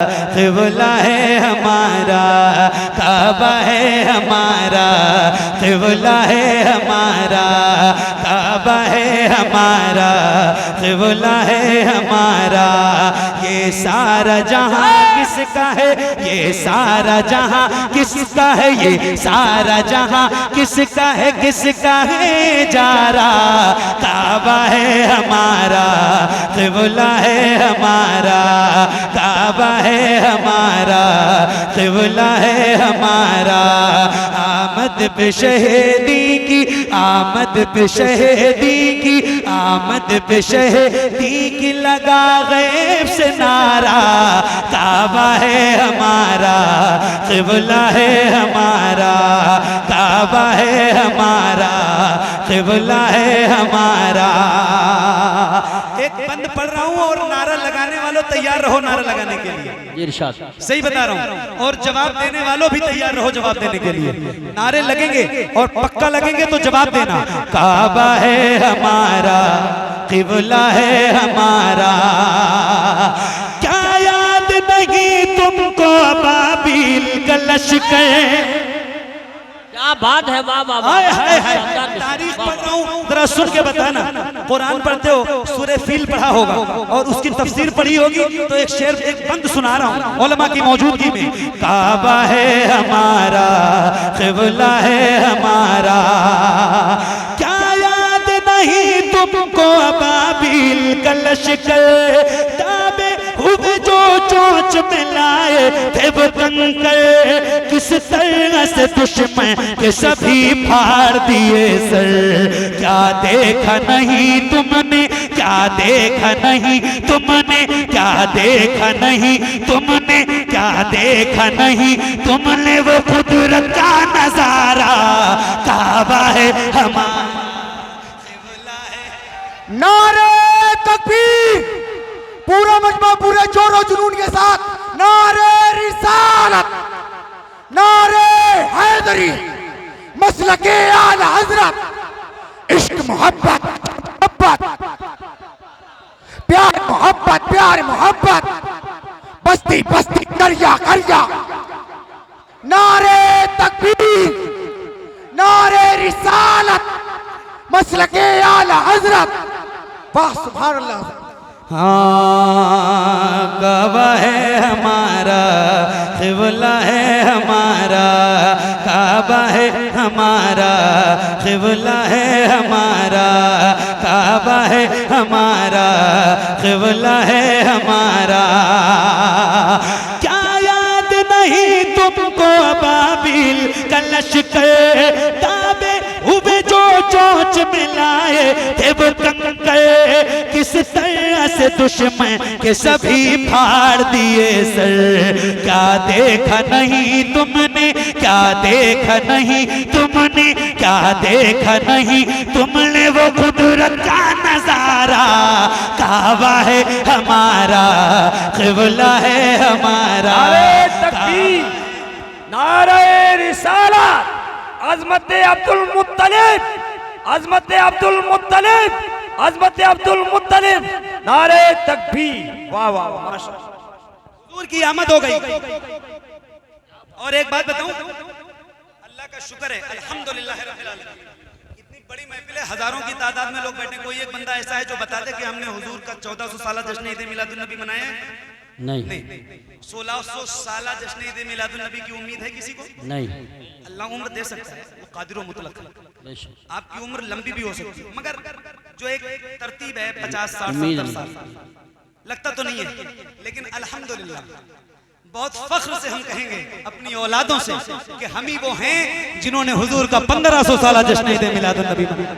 क़िबला है हमारा, काबा है हमारा, क़िबला है हमारा, काबा है हमारा, क़िबला है हमारा। ये सारा जहां किसका है, ये सारा जहां किसका है, ये सारा जहां किसका है, किसका है जारा। काबा है हमारा, क़िबला है हमारा, काबा है हमारा, क़िबला है हमारा। आमद पे शहीदी की, आमद पे शहीदी की, आमद पे शहीदी की लगा गैब से नारा। काबा है हमारा, क़िबला है हमारा, काबा है हमारा, क़िबला है हमारा। एक बंद पढ़ रहा हूँ और नारा लगाने वालों तैयार रहो नारा लगाने के लिए। इरशाद सही बता रहा हूँ। और जवाब देने वालों भी तैयार रहो जवाब देने के लिए। नारे लगेंगे और पक्का लगेंगे तो जवाब देना। काबा है हमारा, क़िबला है हमारा। क्या याद नहीं तुमको बाबिल का लश्कर। क्या बात है, वाह वाह वाह। तारीख पढ़ रहा हूँ, जरा सुन के बताना। कुरान पढ़ते हो, सूरह फील पढ़ा होगा और उसकी तफसीर पढ़ी होगी, तो एक शेर एक बंद सुना रहा हूँ उलमा की मौजूदगी में। काबा है हमारा, क़िबला है हमारा। क्या याद नहीं तुमको बाबिल का लश्कर, ताबे हुए जो चोंच मिलाए थे वो कंकर। किस तरह से दुश्मन के सभी फाड़ दिए सर। क्या देखा नहीं तुमने, क्या देखा नहीं तुमने, क्या देखा नहीं तुमने, क्या देखा नहीं तुमने वो कुदरत का नजारा। काबा है हमारा, क़िबला है। नारे तकबीर, पूरा मजमा पूरे जोरों जुनून के साथ नारे रिसालत, नारे हैदरी, मसलके आला हजरत। इश्क मोहब्बत मोहब्बत, प्यार मोहब्बत प्यार मोहब्बत, बस्ती बस्ती करिया करिया। नारे तकबीर, नारे रिसालत, मसलके आला हजरत। वाह सुभान अल्लाह। हाँ, काबा है हमारा, क़िबला है हमारा, काबा है हमारा, क़िबला है हमारा, काबा है हमारा, क़िबला है हमारा। क्या याद नहीं तुमको बाबिल का लश्कर, ताबे हुए जो चोंच मिलाए थे वो कंकर। किस तरह से दुश्मन के सभी फाड़ दिए सर। क्या देखा नहीं तुमने, क्या देखा नहीं तुमने, क्या देखा नहीं तुमने वो कुदरत का नजारा। काबा है हमारा, क़िबला है हमारा। नारे तकबीर, नारे रिसालत, अज़मत अब्दुल मुत्तलिब, अज़मत अब्दुल मुत्तलिब, अज़मत अब्दुल मुत्तलिब। नारे तकबीर, वाह वाह वाह, माशाअल्लाह। हुजूर की आमद हो गई। और एक बात बताऊं, अल्लाह का शुक्र है, अल्हम्दुलिल्लाह रब्बिल आलमीन। इतनी बड़ी महफिल है, हजारों की तादाद में लोग बैठे। कोई एक बंदा ऐसा है जो बता दे कि हमने हुजूर का 1400 साला जश्न ईद मिलादुन नबी मनाया है? नहीं, 1600 साला जश्न ईद मिलादुन नबी की उम्मीद है किसी को? नहीं। अल्लाह उम्र दे सकता है, वो कादिर व मुतलक है। आपकी उम्र लंबी भी हो सकती है, मगर जो एक तरतीब है 50 60 70 साल लगता तो नहीं है। लेकिन अल्हम्दुलिल्लाह बहुत फख्र से हम कहेंगे अपनी औलादों से कि हम ही वो हैं जिन्होंने हुजूर का 1500 साला जश्न ईद मिलादुन नबी मनाया।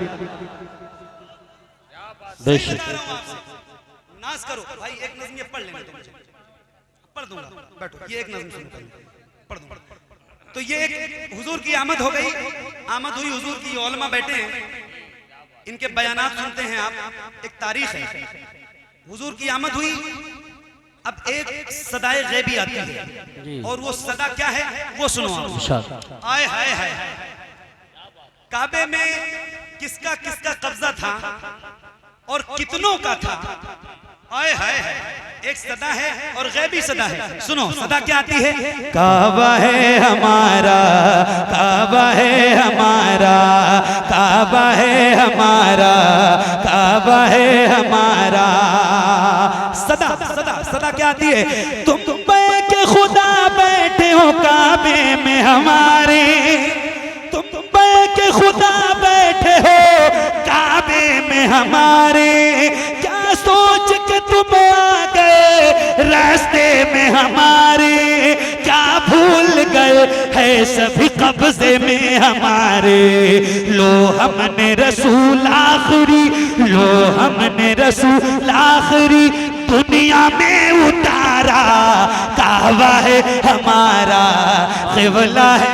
नाज करो भाई, एक नज़्म ये पढ़ लेंगे तो मुझे पढ़ दूंगा, बैठो ये एक नज़्म सुनो, पढ़ दूंगा। तो ये एक हुजूर की आमद हो गई, आमद हुई हुजूर की, उलमा बैठे हैं, इनके बयानात सुनते हैं आप। एक तारीख है, हुजूर की आमद हुई। अब एक सदाए गैबी आती है और वो सदा क्या है वो सुनो आप। आए हाय हाय, काबे में किसका किसका कब्जा था और कितनों का था, आए हाय एक सदा है और गैबी सदा है। सुनो सदा क्या आती है? काबा है हमारा, काबा है हमारा, काबा है हमारा, काबा है हमारा। सदा सदा सदा क्या आती है? तुम के खुदा बैठे हो काबे में हमारे, तुम के खुदा बैठे हो काबे में हमारे। क्या सोच के तुम आ गए रास्ते में हमारे, क्या भूल गए है सभी कब्जे में हमारे। लो हमने रसूल आखिरी, लो हमने रसूल आखिरी दुनिया में उतारा। काबा है हमारा, क़िबला है।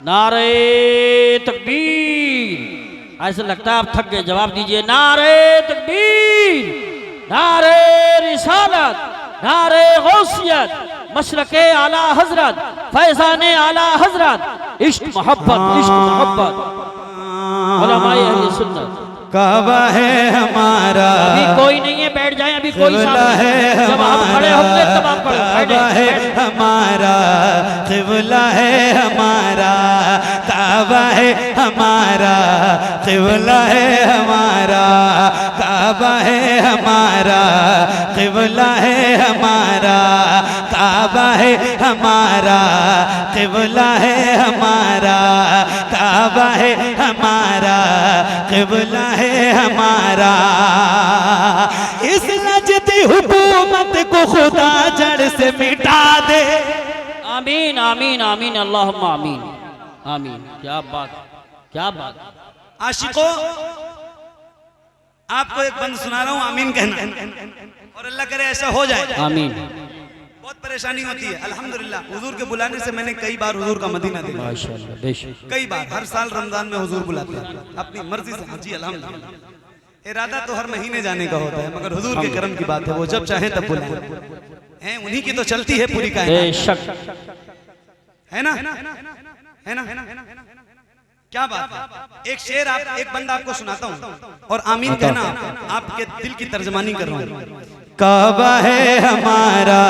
नारे तकबीर। ऐसा लगता है आप थक गए, जवाब दीजिए। नारे तकबीर, नारे रिसालत, नारे गौसियत, मशरक़े आला हजरत, फैज़ाने आला हजरत, इश्क मोहब्बत, इश्क मोहब्बत, उलमाए अहले सुन्नत। काबा है हमारा, अभी कोई नहीं है, बैठ जाए। अभी कोई क़िबला है जब हम खड़े होंगे तब आप खड़े। काबा है हमारा, क़िबला है हमारा, काबा है हमारा, क़िबला है हमारा, काबा है हमारा, क़िबला है हमारा, काबा है हमारा, क़िबला है हमारा, काबा है हमारा, क़िबला है हमारा। इस नजदी हुकूमत को खुदा जड़ से मिटा दे। आमीन आमीन आमीन, अल्लाहुम्मा आमीन आमीन। क्या बात, क्या बात। आशिकों आपको एक बंद सुना रहा हूं, आमीन कहना और अल्लाह करे ऐसा हो जाए। आमीन। बहुत परेशानी होती है। अल्हम्दुलिल्लाह हुजूर के बुलाने से मैंने कई बार हुजूर का मदीना देखा, माशाअल्लाह, बेशक। कई बार। हर साल रमजान में हुजूर बुलाते हैं अपनी मर्जी से। जी अल्हम्दुलिल्लाह। इरादा तो हर महीने जाने का होता है, मगर हुजूर के करम की बात है, वो जब चाहे तब बुलाए हैं। उन्हीं की तो चलती है पूरी कायनात, बेशक। है ना, है ना, क्या बात है। एक शेर आप, एक बंदा आपको सुनाता हूँ और आमीन कहना, आपके दिल की तर्जमानी कर रहा हूँ। काबा है हमारा,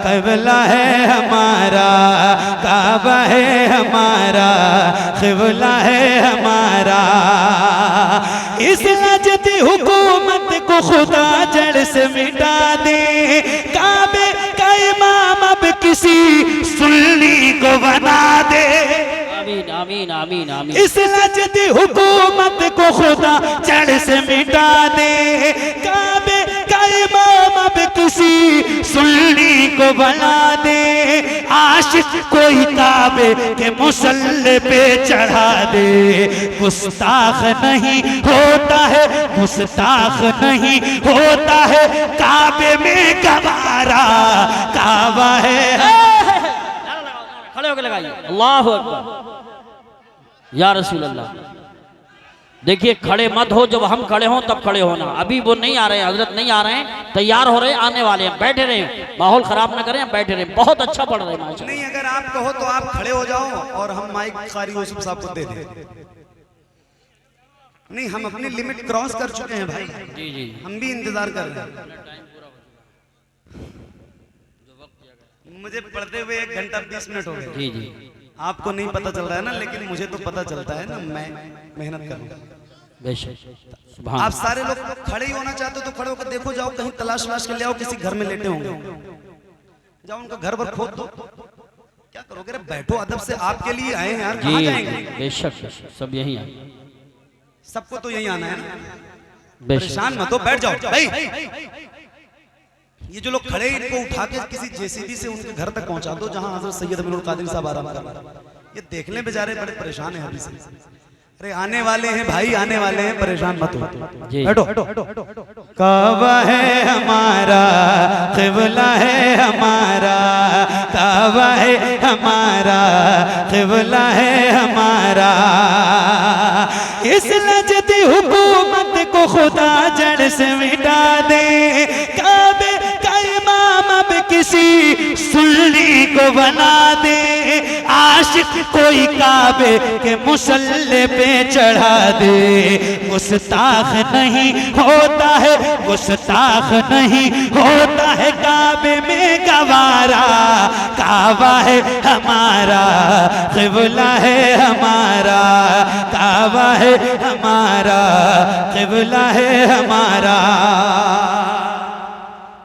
क़िबला है हमारा, काबा है हमारा, क़िबला है हमारा। इस नजदी हुकूमत को खुदा जड़ से मिटा दे। काबे का इमाम अब किसी सुन्नी को बना दे। आमीन आमीन आमीन आमीन। इस नजदी हुकूमत को खुदा जड़ से मिटा दे। काबे का इमाम अब किसी सुन्नी को बना दे। आशिक कोई काबे के मुसल्ले पे चढ़ा दे। गुस्ताख नहीं होता है, गुस्ताख नहीं होता है काबे में गवारा। काबा है। खड़े होकर लगाइए। अल्लाहु अकबर, या रसूल अल्लाह। देखिए खड़े मत हो, जब हम खड़े हों तब खड़े होना। अभी वो नहीं आ रहे हैं, हजरत नहीं आ रहे हैं, तैयार हो रहे हैं, आने वाले हैं। बैठे रहे, माहौल खराब ना करें, बैठे रहे। बहुत अच्छा पढ़ रहे हैं माशाल्लाह। नहीं, अगर आप कहो तो आप खड़े हो जाओ और हम माइक कारी यूसुफ साहब को दे दें। नहीं, हम अपनी लिमिट क्रॉस कर चुके हैं भाई। जी जी, हम भी इंतजार कर रहे हैं। मुझे पढ़ते हुए 1 घंटा 20 मिनट हो गए। जी जी, आपको नहीं पता चल रहा है ना, लेकिन मुझे तो पता चलता है ना। मैं मेहनत करूंगा। बेशक। आप सारे लोग खड़े ही होना चाहते हो तो खड़े होकर देखो, जाओ कहीं तलाश वलाश कर ले आओ, किसी घर में लेटे होंगे, जाओ उनका घर भर खोद दो। क्या करोगे? अरे बैठो अदब से, आपके लिए आए हैं यार, कहाँ जाएंगे? बेशक, सब यही है। सबको तो यही आना है ना। बेशक। परेशान मत हो, बैठ जाओ भाई। ये जो लोग खड़े हैं, इनको उठा के किसी जेसीबी से उनके घर तक पहुंचा दो जहां हजरत सैयद अमीनुल कादिर साहब आराम कर रहे हैं। ये देखने बेचारे बड़े परेशान हैं अभी से। अरे आने वाले हैं भाई, आने वाले हैं, परेशान मत हो। बैठो। काबा है हमारा, क़िबला है हमारा, काबा है हमारा, क़िबला है हमारा। इस नजदी हुकूमत को खुदा जड़ से मिटा दे। काबे का इमाम अब किसी सुन्नी को बना दे, आशिक कोई काबे के मुसल्ले पे चढ़ा दे। गुस्ताख नहीं होता है, गुस्ताख नहीं होता है काबे में गवारा। काबा है हमारा, क़िबला है हमारा, काबा है हमारा, क़िबला है हमारा।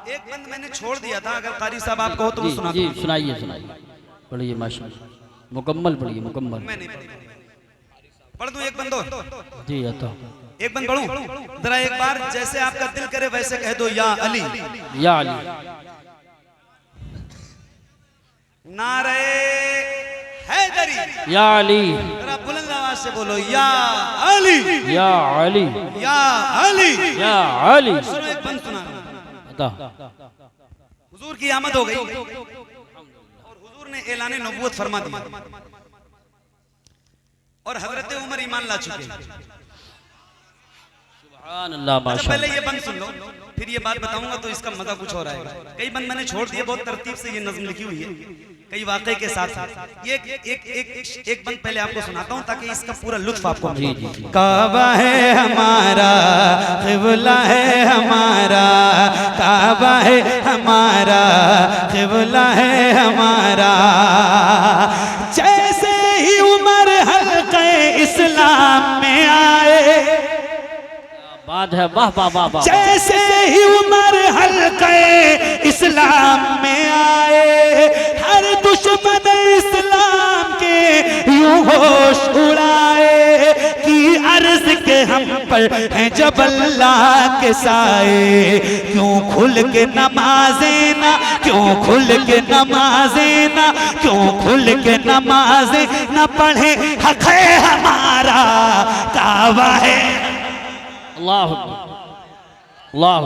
एक बंद मैंने छोड़ दिया था, अगर कारी साहब आपको हो तो वो सुना। जी सुनाइए सुनाइए, पढ़िए माशाअल्लाह, मुकम्मल पढ़िए मुकम्मल। मैं नहीं पढ़ दूं एक बंद दो? जी आता एक बंद पढ़ूं जरा एक बार, जैसे आपका दिल करे वैसे कह दो, या अली। या अली, नारे हैदरी। या अली, जरा बुलंद आवाज से बोलो, या अली, या अली, या अली, या अली। सुनो एक बंद सुना। आता हुजूर की आमद हो गई और हुजूर ने ऐलान नबूवत फरमा दी और हजरत उमर ईमान ला चुके। सुभान अल्लाह अच्छा माशाअल्लाह। पहले ये बंद सुन लो, फिर ये बात बताऊंगा तो इसका मजा कुछ और आएगा। कई बंद मैंने छोड़ दिए, बहुत तरतीब से ये नज़्म लिखी हुई है, कई वाक़े के साथ साथ। ये एक बंद पहले आपको सुनाता हूँ ताकि इसका पूरा लुत्फ आपको मिले। काबा है हमारा, क़िबला है हमारा, काबा है हमारा, क़िबला है हमारा। जैसे ही उमर हल्क़े इस्लाम में आए, बात है, वाह वाह वाह वाह। जैसे ही उमर हल्क़े इस्लाम में आए, हर दुश्मन इस्लाम के यूं होश उड़ाए कि अर्ज़ के हम पर हैं जब अल्लाह के साए। क्यों खुल के नमाज़ें ना, क्यों खुल के नमाज़ें ना, क्यों खुल के नमाज़ें ना पढ़े, हक़ है हमारा, काबा है। अल्लाह अल्लाह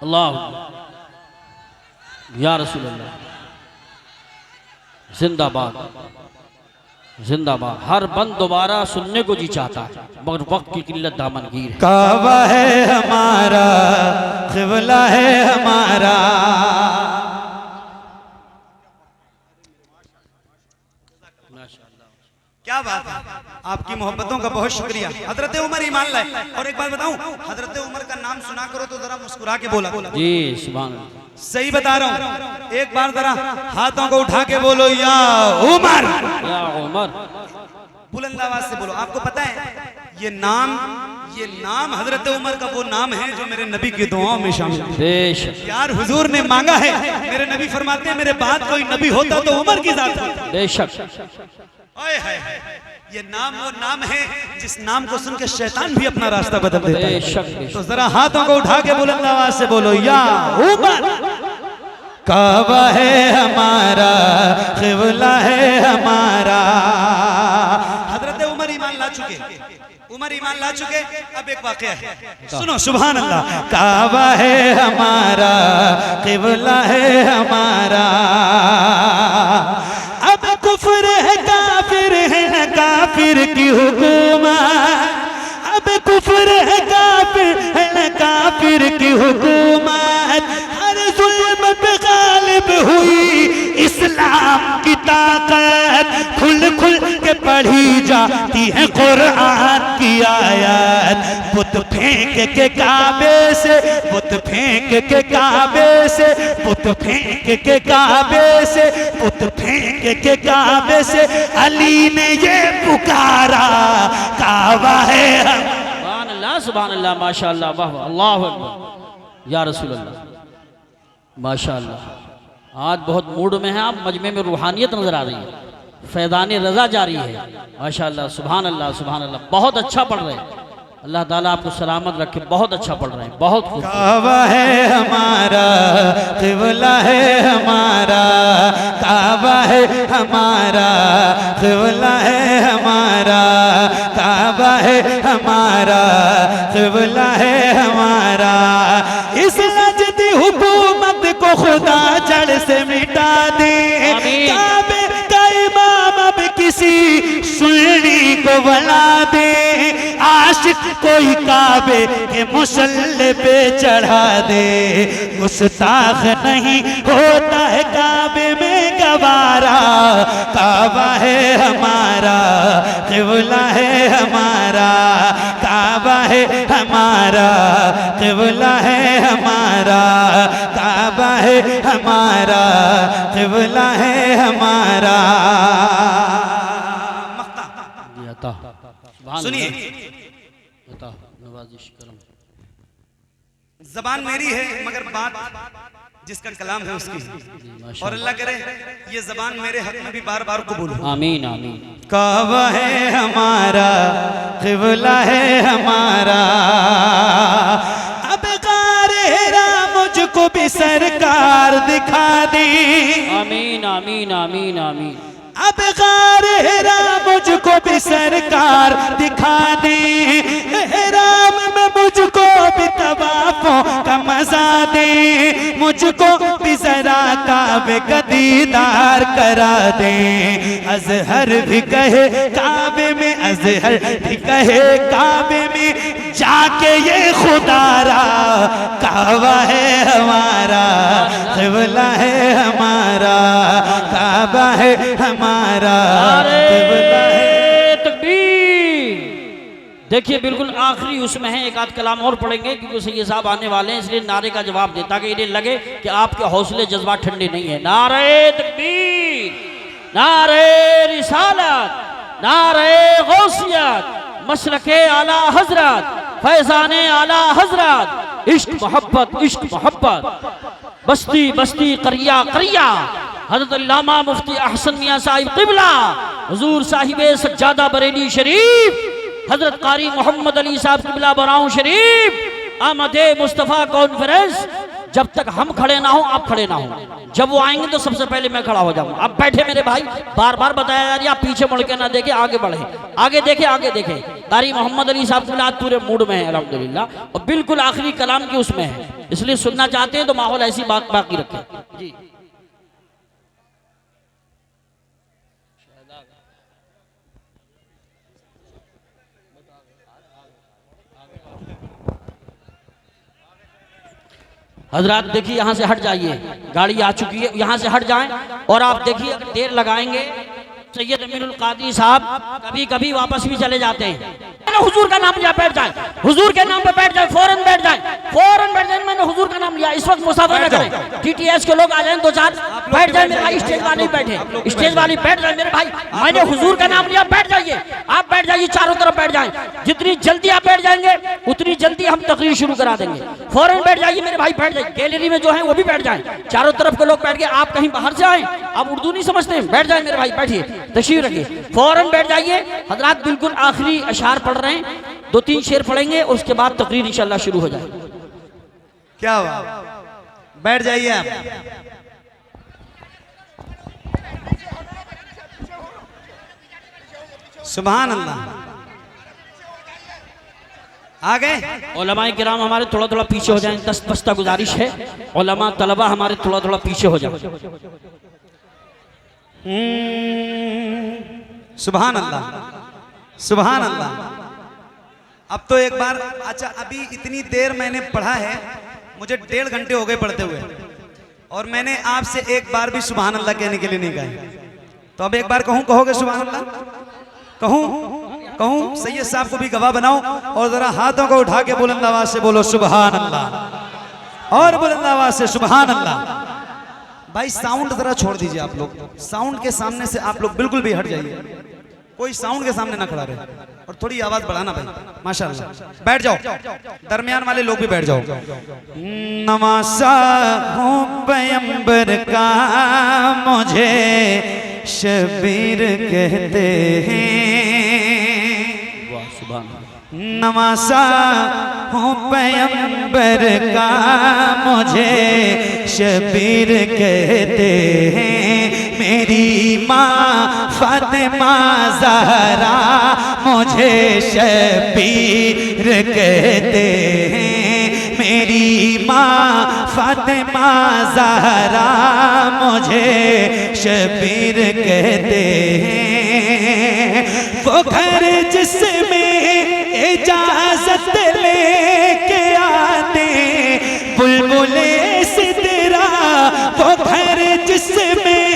अल्लाह, या रसूल अल्लाह, जिंदाबाद जिंदाबाद। हर बंद दोबारा सुनने को जी चाहता है, मगर वक्त की किल्लत दामनगीर है। काबा है हमारा, क़िबला है हमारा। क्या बात है, आपकी मोहब्बतों का बहुत शुक्रिया। हजरत उमर ईमान लाए। और एक बात बताऊं, हजरत उमर का नाम सुना करो तो जरा मुस्कुरा के बोला। जी सुभान अल्लाह, सही बता रहा हूं, एक बार जरा हाथों को उठा के बोलो, या उमर। या उमर, बुलंद आवाज से बोलो। आपको पता है ये नाम हजरत उमर का वो नाम है जो मेरे नबी की दुआओं में शामिल है। बेशक यार हुजूर ने मांगा है, मेरे नबी फरमाते हैं मेरे बाद कोई नबी होता तो उमर की जात होती। बेशक। ओए हाय, ये नाम वो नाम है जिस नाम को सुन के शैतान भी अपना रास्ता बदल देता है। बेशक। तो जरा हाथों को उठा के बुलंद आवाज से बोलो, या उमर। काबा है हमारा, क़िबला है हमारा। हजरत उमर ईमान ला चुके, उमर ईमान ला चुके। अब एक वाक़या है, सुनो। सुभान अल्लाह। काबा है हमारा, क़िबला है हमारा। अब कुफ्र है, काफिर है न काफिर की हुकूमत। अब कुफ्र है, काफिर है न काफिर की हुकूमत। हर जुल्म पे गालिब हुई इस्लाम की ताकत। खुल खुल के पढ़ी जाती है कुरान की आयत। बुत फेंक के काबे से, बुत फेंक के काबे से, बुत फेंक के काबे से, बुत फेंक के काबे से अली ने ये पुकारा, काबा है। सुभान अल्लाह सुभान अल्लाह, माशाअल्लाह, वाह वाह, अल्लाहु अकबर, या रसूल अल्लाह, माशाअल्लाह। आज बहुत मूड में है आप, मजमे में रूहानियत नजर आ रही है, फैज़ान रज़ा जारी है, माशाअल्लाह, सुभान अल्लाह सुभान अल्लाह। बहुत अच्छा पढ़ रहे हैं, अल्लाह ताला आपको सलामत रखे, बहुत अच्छा पढ़ रहे हैं, बहुत खूब। काबा है हमारा, क़िबला है हमारा, काबा है हमारा, क़िबला है हमारा, काबा है हमारा, क़िबला है हमारा। इस नजदी हुकूमत को खुदा जड़ से मिटा दे। काबे का इमाम अब किसी सुन्नी को बना दे। आशिक कोई काबे के मुसल्ले पे चढ़ा दे, गुस्ताख नहीं होता है काबे में गवारा। काबा है हमारा, क़िबला है हमारा, काबा है हमारा, क़िबला है हमारा, काबा है हमारा, क़िबला है हमारा। सुनिए, जबान मेरी है मगर बात जिसका कलाम है उसकी, और अल्लाह करे ये जबान मेरे हक में भी बार बार कबूल हो। आमीन आमीन। काबा है हमारा, क़िबला है हमारा, अब गारेरा मुझको भी सरकार दिखा दी। आमीन आमीन आमीन आमीन। अब गारेरा मुझको भी सरकार दिखा दे, एहराम में मुझको भी तवाफ़ों का मजा दे, मुझको भी जरा काबे का दीदार करा दे। अज़हर भी कहे काबे में, अज़हर भी कहे काबे में जाके ये खुदारा। काबा है हमारा, क़िबला है हमारा, काबा है हमारा, क़िबला है। देखिए बिल्कुल आखिरी उसमें है, एक आध कलाम और पढ़ेंगे क्योंकि सैयद साहब आने वाले हैं, इसलिए नारे का जवाब देता कि इन्हें लगे कि आपके हौसले जज्बात ठंडे नहीं है। नारे तकबीर, नारे रिसालत, नारे गौसियत, मशरके आला हजरत, फैजाने आला हजरत, इश्क मोहब्बत, इश्क मोहब्बत, बस्ती बस्ती, करिया करिया, हज़रत अल्लामा मुफ्ती अहसन मियां साहिब क़िबला, हुजूर साहिबे सज्जादा बरेली शरीफ, हजरत कारी मोहम्मद अली साहब क़िबला बराऊं शरीफ, आमदे मुस्तफ़ा कॉन्फ्रेंस। जब तक हम खड़े ना हो आप खड़े ना हो, जब वो आएंगे तो सबसे पहले मैं खड़ा हो जाऊंगा। अब बैठे मेरे भाई, बार बार बताया जा रही है आप पीछे मुड़ के ना देखे, आगे बढ़े, आगे देखे, आगे देखे। कारी मोहम्मद अली साहब क़िबला पूरे मूड में है अल्हम्दुलिल्लाह, और बिल्कुल आखिरी कलाम की उसमें है, इसलिए सुनना चाहते हैं तो माहौल ऐसी बात बाकी रखें जी। हजरात देखिए यहाँ से हट जाइए, गाड़ी आ चुकी है, यहाँ से हट जाएं। और आप देखिए अगर देर लगाएंगे सैयद अमीरुल कादी साहब कभी कभी वापस भी चले जाते हैं। हुजूर का नाम लिया, बैठ जाए, हुजूर के नाम पे बैठ जाए, फौरन बैठ जाए, फौरन बैठ जाए। मैंने हुजूर का नाम लिया, इस वक्त मुसाफिर न करें। टीटीएस के लोग आ जाए, दो चार बैठ जाए मेरे भाई, स्टेज वाले बैठे, स्टेज वाली बैठ जाए मेरे भाई। मैंने हुजूर का नाम लिया, बैठ जाइए, आप बैठ जाइए, चारों तरफ बैठ जाए। जितनी जल्दी आप बैठ जाएंगे उतनी जल्दी हम तकरीर शुरू करा देंगे। फौरन बैठ जाइए मेरे भाई, बैठ जाइए। गैलरी में जो है वो भी बैठ जाए, चारों तरफ के लोग बैठ गए। आप कहीं बाहर से आए, आप उर्दू नहीं समझते, बैठ जाए मेरे भाई, बैठिए, तशरीफ रखिए, फौरन बैठ जाइए। हजरात बिल्कुल आखिरी अशार पढ़ रहे हैं, 2-3 शेर पढ़ेंगे और उसके बाद तकरीर इंशाल्लाह शुरू हो जाए। क्या हुआ, बैठ जाइए आप। सुभान अल्लाह। आ गए उलमाए किराम हमारे थोड़ा थोड़ा पीछे हो जाएं, दस्ता गुजारिश है, उलमा तलबा हमारे थोड़ा थोड़ा पीछे हो जाए। सुभान अल्लाह, सुभान अल्लाह। अब तो एक बार, अच्छा अभी इतनी देर मैंने पढ़ा है, मुझे 1.5 घंटे हो गए पढ़ते हुए, और मैंने आपसे एक बार भी सुभान अल्लाह कहने के लिए नहीं कहा। तो अब एक बार कहूं, कहोगे सुभान अल्लाह? कहूं कहूं? सैयद साहब को भी गवाह बनाओ, और जरा हाथों को उठा के बुलंद आवाज से बोलो सुभान अल्लाह, और बुलंद आवाज से सुभान अल्लाह। भाई साउंड जरा छोड़ दीजिए आप लोग, साउंड के सामने से आप लोग बिल्कुल भी हट जाइए, कोई साउंड के सामने ना खड़ा रहे, और थोड़ी आवाज बढ़ाना भाई, माशाअल्लाह। बैठ जाओ, दरमियान वाले लोग भी बैठ जाओ। नवासा हूँ पैगंबर का, मुझे शबीर कहते हैं, नवासा हूँ पैगंबर का, मुझे शबीर कहते हैं। मेरी माँ फातिमा ज़हरा मुझे शबीर कहते हैं। मेरी माँ फातिमा ज़हरा मुझे शबीर कहते हैं। वो घर जिसमें इजाजत लेके आते बुलबुले से तेरा वो घर जिसमें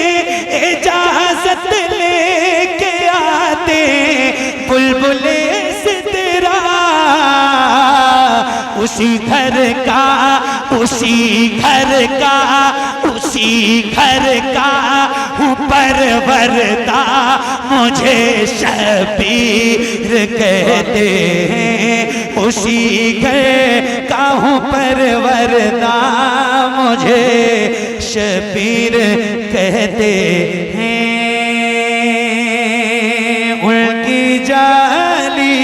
इजाजत लेके आते बुलबुले से तेरा उसी घर का हूँ परवरदा मुझे शबीर कहते हैं उसी घर का हूँ परवरदा मुझे शबीर कहते हैं उनकी जाली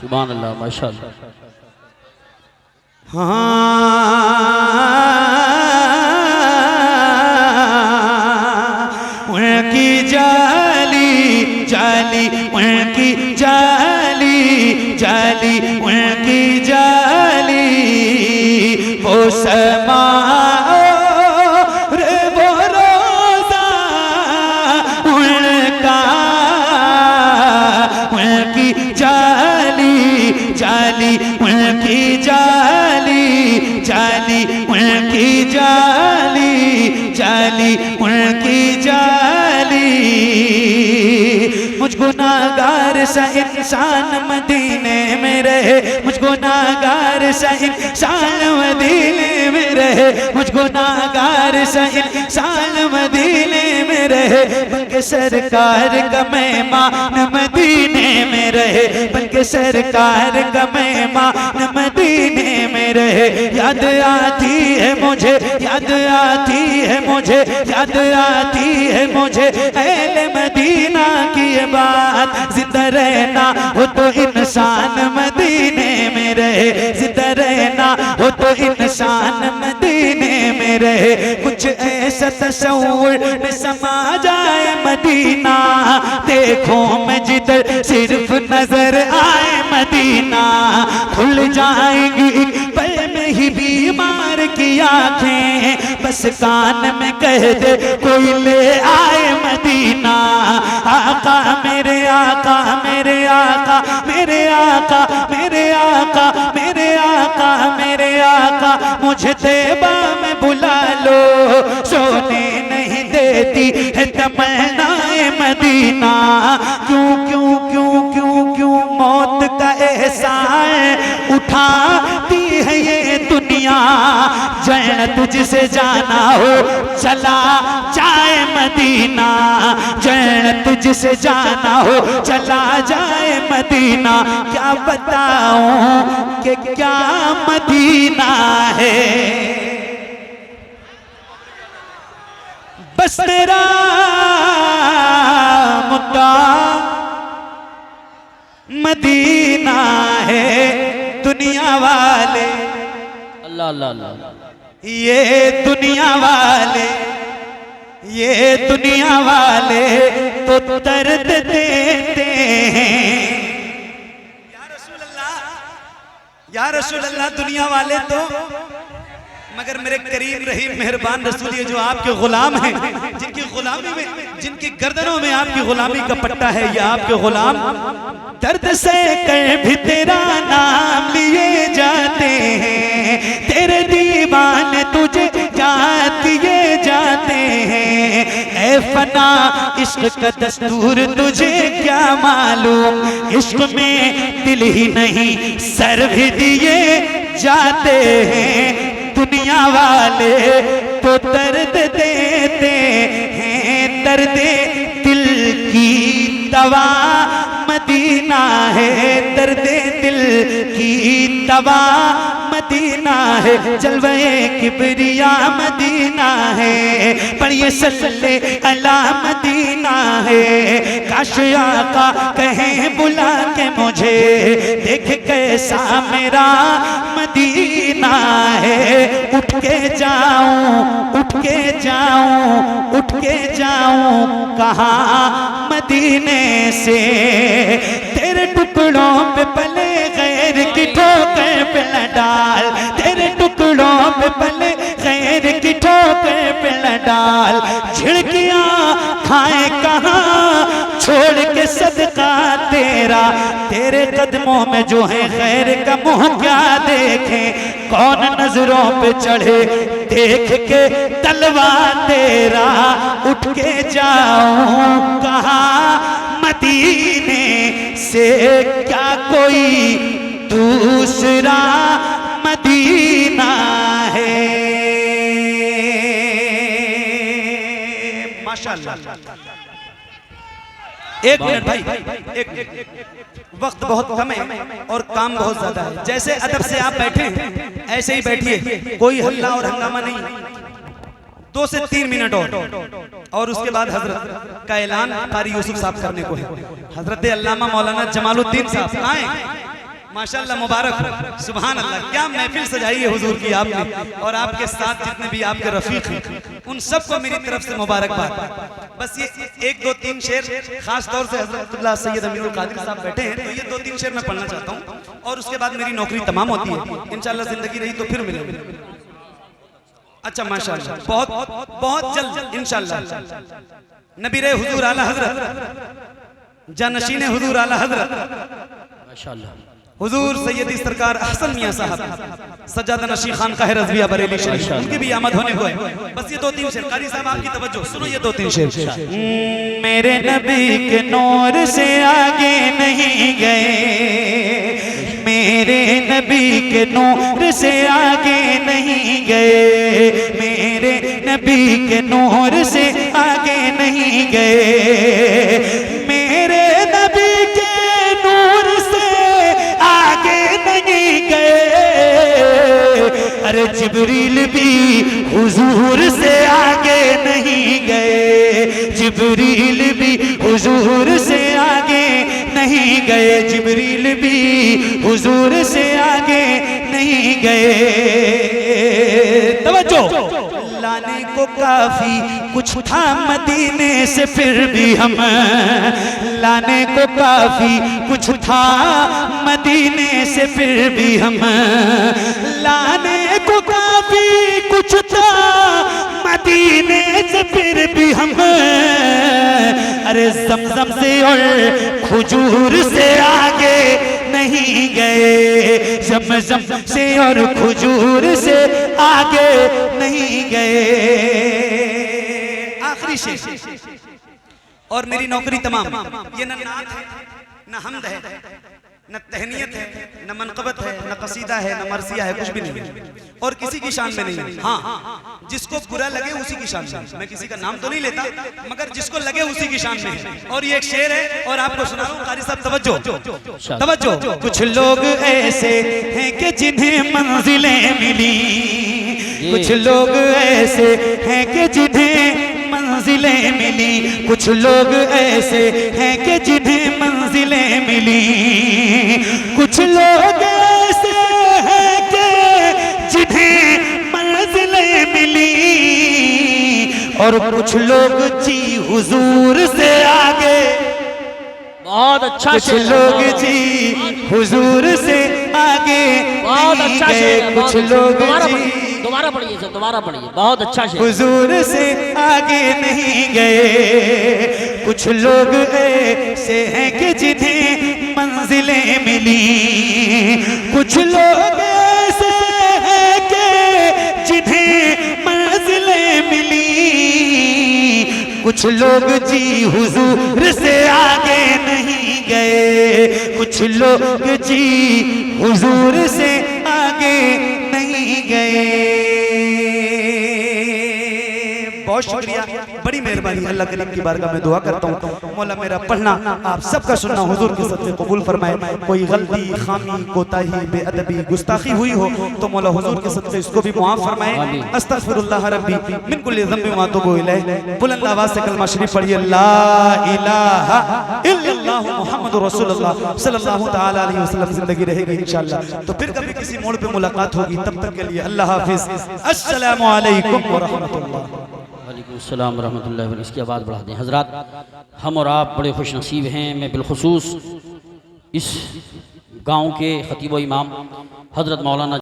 सुभान अल्लाह माशाअल्लाह। उनकी जाली उनकी जाली उनकी जाली वो समा रे वो रोजा उनका उनकी जाली उनकी जाली उनकी जाली उनकी जाली मुझको नागार सा इंसान मदीने में रहे मुझको नागार सा इंसान मदीने में रहे मुझको नागार सा इंसान मदीने में रहे बल्कि सरकार का मेहमान मदीने में रहे बल्कि सरकार का मेहमान मदीने में रहे याद आती है मुझे याद आती है मुझे याद आती है मुझे अहले मदीना की बात जिंदा रहना हो तो इंसान मदीने में रहे जिंदा रहना हो तो इंसान मदीने में रहे कुछ ऐसा तस्वुर में समा जाए मदीना देखो मैं जिधर सिर्फ नजर आए मदीना खुल जाएंगी पल में ही बीमार की आंखें बस कान में कह दे कोई ले आए मदीना आका मेरे आका मेरे आका मेरे आका मेरे आका मेरे आका मेरे आका मुझे तैबा में बुला लो सोने नहीं देती है तमन्नाए मदीना क्यों क्यों क्यों क्यों क्यों मौत का एहसान उठाती है ये दुनिया जैन तुझसे जाना हो चला जाए मदीना जैन तुझसे जाना हो चला जाए मदीना क्या बताऊं कि क्या मदीना है बस तेरा मुद्दा मदीना है दुनिया वाले अल्लाह अल्लाह अल्लाह ये दुनिया वाले तो दर्द देते हैं या रसूल अल्लाह दुनिया वाले तो मगर मेरे करीम रहीम मेहरबान रसूल ये जो आपके गुलाम हैं जिनकी गुलामी में जिनकी गर्दनों में आपकी गुलामी का पट्टा है ये आपके गुलाम दर्द से कर भी तेरा नाम लिए जाते हैं तेरे दीवाने तुझे याद किए जाते हैं ऐ फना इश्क का दस्तूर तुझे क्या मालूम इश्क में दिल ही नहीं सर भी दिए जाते हैं दुनिया वाले तो दर्द देते हैं दर्द दिल की दवा मदीना है दर्द दिल की दवा मदीना है जलवे किबरिया मदीना है पर ये सल्ले अला मदीना है काश आका कहें बुला के मुझे देख कैसा मेरा मदीना है उठ के जाऊं कहाँ मदीने से तेरे टुकड़ों पे पले गैर की ठोकर पे न डाल तेरे टुकड़ों पे पले गैर की ठोकर पे न डाल झिड़कियां खाए कहाँ छोड़ के सदका तेरे कदमों में जो है खैर का मुँह क्या देखें, कौन नजरों पे चढ़े देख के तलवा तेरा, उठ के जाऊं कहाँ मदीने से, क्या कोई दूसरा मदीना है। माशाअल्लाह। एक मिनट भाई, एक वक्त बहुत कम है और काम बहुत ज्यादा है। जैसे अदब से आप बैठे हैं ऐसे ही बैठिए, कोई हल्ला और हंगामा नहीं। 2 से 3 मिनट और उसके बाद हजरत का ऐलान कारी यूसुफ साहब करने को है। हजरत अल्लामा मौलाना जमालुद्दीन साहब आए, माशाअल्लाह, मुबारक, सुभान अल्लाह, क्या महफिल सजाई है हुजूर की आपने, और आपके साथ जितने भी आपके रफीक हैं उन सबको मेरी तरफ से मुबारकबाद। बस ये 1, 2, 3 शेर खास तौर से हजरतुल्लाह सैयद अमीरुल कादिर साहब बैठे हैं, तो ये 2, 3 शेर मैं पढ़ना चाहता हूँ और उसके बाद मेरी नौकरी तमाम होती है। इंशाअल्लाह जिंदगी रही तो फिर मिलेंगे। अच्छा, माशाअल्लाह, बहुत बहुत जल्द इंशाअल्लाह। नबीरे हुजूर आला हजरत, जानशीने हुजूर आला हजरत माशाअल्लाह हुजूर सैयदी सरकार अहसन मियां साहब सज्जादा नशी खान का है रज़विया बरेली शरीफ, उनकी भी आमद होने को है। बस ये 2-3 शेर, कारी साहब आपकी तवज्जो, सुनो ये 2-3 शेर। मेरे नबी के नूर से आगे नहीं गए, मेरे नबी के नूर से आगे नहीं गए, मेरे नबी के नूर से आगे नहीं गए, मेरे नबी के नूर से आगे नहीं गए। अरे जिब्रील भी हुजूर से आगे नहीं गए, जिब्रील भी हुजूर से आगे नहीं गए, जिब्रील भी हुजूर से आगे नहीं गए। तवज्जो, लाने को काफी कुछ था मदीने से, फिर भी हम लाने को काफी कुछ था मदीने से, फिर भी हम लाने को काफी कुछ था मदीने से, फिर भी हम अरे ज़मज़म से और खजूर से आगे नहीं गए, ज़मज़म से और खजूर से आगे नहीं गए। आखिरी शेर और मेरी नौकरी तमाम। ये न नात है, न हमद है, न तहनीयत है, न मनक़बत है, न कसीदा है, न मरसिया है, कुछ भी नहीं है और किसी की शान में नहीं है। हाँ, जिसको बुरा लगे उसी की शान में, मैं किसी का नाम तो नहीं लेता, मगर जिसको लगे उसी की शान में है। और ये एक शेर है और आपको सुना रहा हूँ, कारी साहब तवज्जो, तवज्जो। कुछ लोग ऐसे हैं कि जिन्हें मंजिलें मिली, कुछ लोग ऐसे हैं कि जिन्हें मंजिलें मिली, कुछ लोग ऐसे हैं कि जिन्हें मंजिलें मिली, कुछ लोग ऐसे हैं कि जिन्हें मंजिलें मिली, और कुछ लोग जी हुजूर से आगे। बहुत अच्छा, कुछ लोग जी हुजूर से आगे, बहुत अच्छा शेर, कुछ लोग दोबारा पढ़िए सर, दोबारा पढ़िए, बहुत अच्छा शेर। हुजूर से आगे नहीं गए, कुछ लोग ऐसे हैं कि जिन्हें मंजिलें मिली, कुछ लोग ऐसे हैं कि जिन्हें मंजिलें मिली, कुछ लोग जी हुजूर से आगे नहीं गए, कुछ लोग जी हुजूर से आगे नहीं गए। बहुत शुक्रिया, बड़ी मेहरबानी। अल्लाह करीम की बारगाह में दुआ करता हूँ, मौला मेरा पढ़ना आप सबका सुनना हुजूर के सदक़े कबूल फरमाए। कोई गलती, खामी, कोताही, बेअदबी, गुस्ताखी हुई हो तो मौला हुजूर के सदक़े इसको भी मुआफ़ फरमाए। अस्तग़फिरुल्लाह रब्बी मिन कुल्लि ज़ंबि व अतूबु इलैह। बुलंद आवाज़ से कलमा शरीफ पढ़िए, ला इलाहा इल्लल्लाह मुहम्मदुर रसूलुल्लाह सल्लल्लाहु तआला अलैहि वसल्लम। ज़िंदगी रहेगी इंशाअल्लाह तो फिर कभी किसी मोड़ पे मुलाकात होगी, तब तक के लिए अल्लाह हाफ़िज़। अस्सलामु अलैकुम व रहमतुल्लाह। वालेकुम अस्सलाम रहमतुल्लाहि व बरकातहू। इसकी आवाज़ बढ़ा दें हज़रात। हम और आप बड़े खुश नसीब हैं। मैं बिलखुसूस इस गांव के खतीब व इमाम हज़रत मौलाना